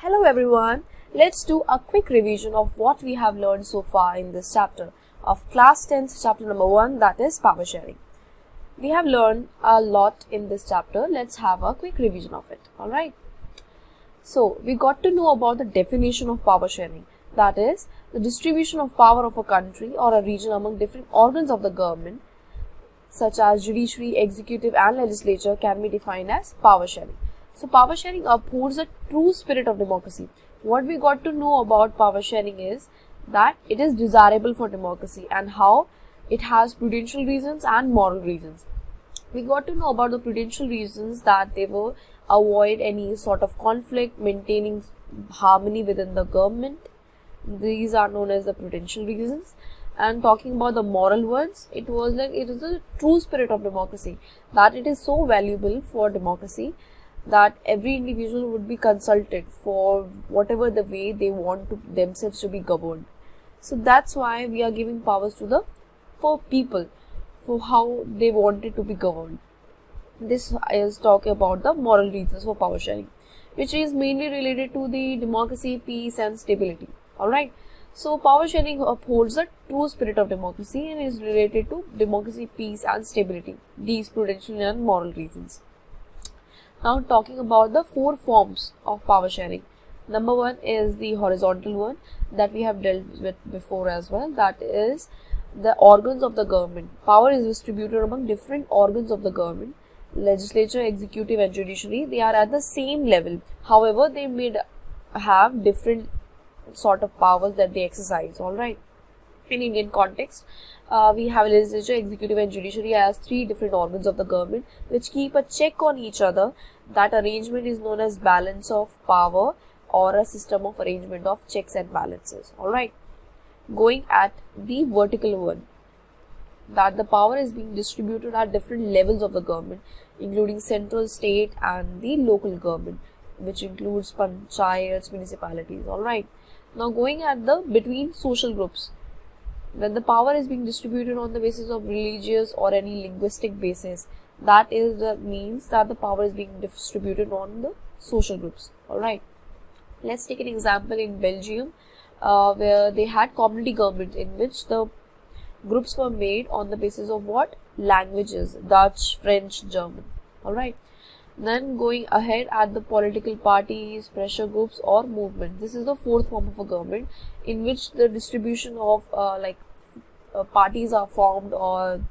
Hello everyone, let's do a quick revision of what we have learned so far in this chapter of class 10th chapter number 1, that is power sharing. We have learned a lot in this chapter. Let's have a quick revision of it. Alright. So we got to know about the definition of power sharing, that is the distribution of power of a country or a region among different organs of the government such as judiciary, executive and legislature can be defined as power sharing. So power sharing upholds the true spirit of democracy. What we got to know about power sharing is that it is desirable for democracy and how it has prudential reasons and moral reasons. We got to know about the prudential reasons, that they will avoid any sort of conflict, maintaining harmony within the government. These are known as the prudential reasons. And talking about the moral ones, it was like it is a true spirit of democracy, that it is so valuable for democracy that every individual would be consulted for whatever the way they want to themselves to be governed. So that's why we are giving powers to the people for how they wanted to be governed. This is talking about the moral reasons for power sharing, which is mainly related to the democracy, peace and stability. Alright. So power sharing upholds the true spirit of democracy and is related to democracy, peace and stability. These prudential and moral reasons. Now talking about the 4 forms of power sharing. Number 1 is the horizontal one that we have dealt with before as well. That is the organs of the government. Power is distributed among different organs of the government. Legislature, executive and judiciary, they are at the same level. However, they may have different sort of powers that they exercise. Alright. In Indian context, we have legislature, executive and judiciary as 3 different organs of the government which keep a check on each other. That arrangement is known as balance of power or a system of arrangement of checks and balances. Alright. Going at the vertical one, that the power is being distributed at different levels of the government, including central, state and the local government, which includes panchayats, municipalities. Alright. Now going at the between social groups, when the power is being distributed on the basis of religious or any linguistic basis, that is the means that the power is being distributed on the social groups. Alright. Let's take an example in Belgium, where they had community government in which the groups were made on the basis of what? Languages, Dutch, French, German. Alright. Then going ahead at the political parties, pressure groups or movement. This is the 4th form of a government in which the distribution of parties are formed or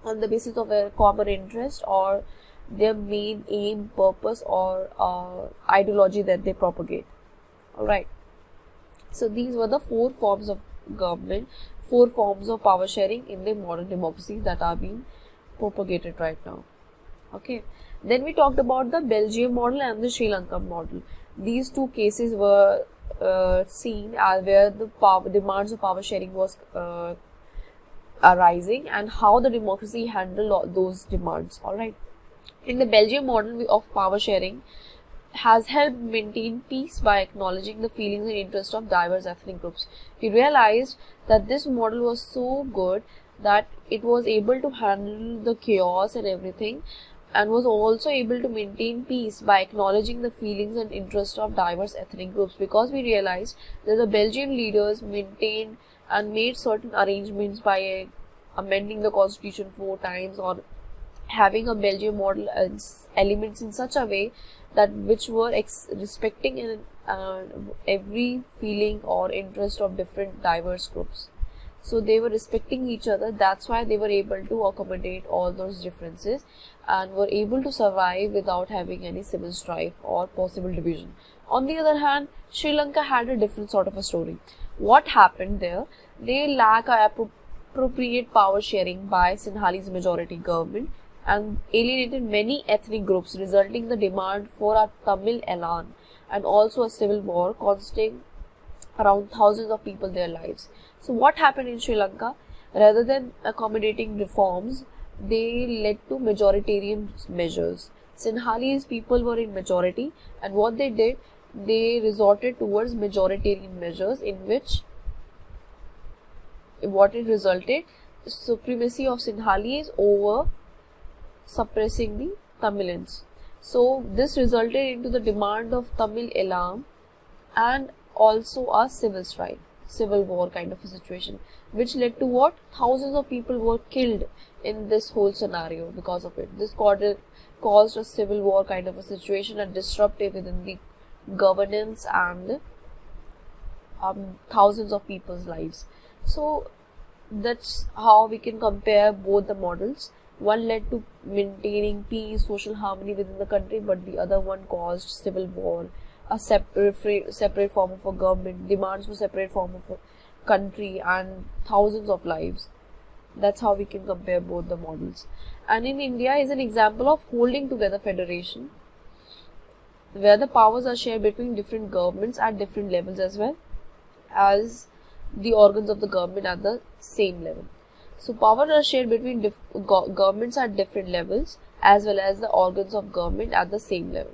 on the basis of a common interest or their main aim, purpose or ideology that they propagate. Alright. So these were the 4 forms of government, 4 forms of power sharing in the modern democracy that are being propagated right now. Okay. Then we talked about the Belgium model and the Sri Lanka model. These 2 cases were seen as where the demands of power sharing was arising and how the democracy handled all those demands. Alright. In the Belgium model of power sharing has helped maintain peace by acknowledging the feelings and interests of diverse ethnic groups. We realized that this model was so good that it was able to handle the chaos and everything, and was also able to maintain peace by acknowledging the feelings and interests of diverse ethnic groups, because we realized that the Belgian leaders maintained and made certain arrangements by amending the constitution 4 times or having a Belgian model elements in such a way that which were respecting every feeling or interest of different diverse groups. So they were respecting each other. That's why they were able to accommodate all those differences and were able to survive without having any civil strife or possible division. On the other hand, Sri Lanka had a different sort of a story. What happened there? They lack appropriate power sharing by Sinhalese majority government and alienated many ethnic groups, resulting in the demand for a Tamil elan and also a civil war costing around thousands of people their lives. So what happened in Sri Lanka? Rather than accommodating reforms, they led to majoritarian measures. Sinhalese people were in majority, and what they did, they resorted towards majoritarian measures in which what it resulted, supremacy of Sinhalese over suppressing the Tamilians. So this resulted into the demand of Tamil elam and also a civil war kind of a situation, which led to what? Thousands of people were killed in this whole scenario because of it. This caused a civil war kind of a situation and disruptive within the governance and thousands of people's lives. So that's how we can compare both the models. One led to maintaining peace, social harmony within the country, but the other one caused civil war, a separate form of a government, demands for separate form of a country, and thousands of lives. That's how we can compare both the models. And in India is an example of holding together federation, where the powers are shared between different governments at different levels as well as the organs of the government at the same level. So power are shared between governments at different levels as well as the organs of government at the same level.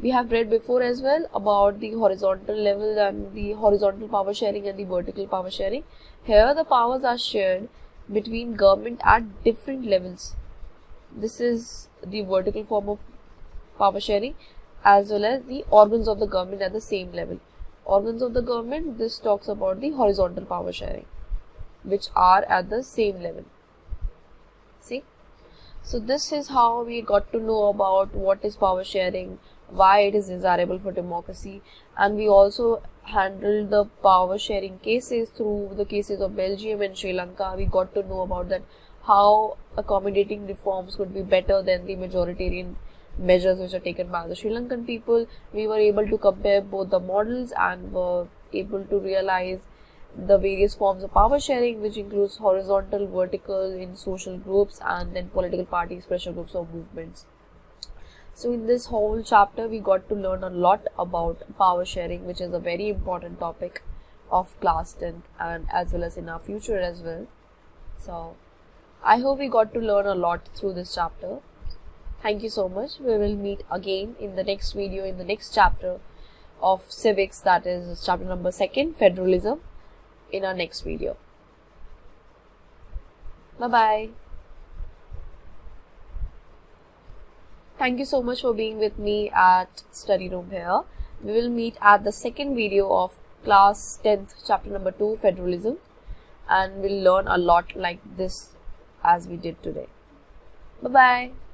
We have read before as well about the horizontal level and the horizontal power sharing and the vertical power sharing. Here the powers are shared between government at different levels. This is the vertical form of power sharing, as well as the organs of the government at the same level. Organs of the government, this talks about the horizontal power sharing, which are at the same level. See? So this is how we got to know about what is power sharing, why it is desirable for democracy, and we also handled the power sharing cases through the cases of Belgium and Sri Lanka. We got to know about that, how accommodating reforms could be better than the majoritarian measures which are taken by the Sri Lankan people. We were able to compare both the models and were able to realize the various forms of power sharing, which includes horizontal, vertical in social groups, and then political parties, pressure groups or movements. So in this whole chapter we got to learn a lot about power sharing, which is a very important topic of class 10th and as well as in our future as well. So I hope we got to learn a lot through this chapter. Thank you so much. We will meet again in the next video, in the next chapter of civics, that is chapter number 2, federalism, in our next video. Bye bye. Thank you so much for being with me at study room here. We will meet at the second video of class 10th chapter number 2, federalism, and we'll learn a lot like this as we did today. Bye bye.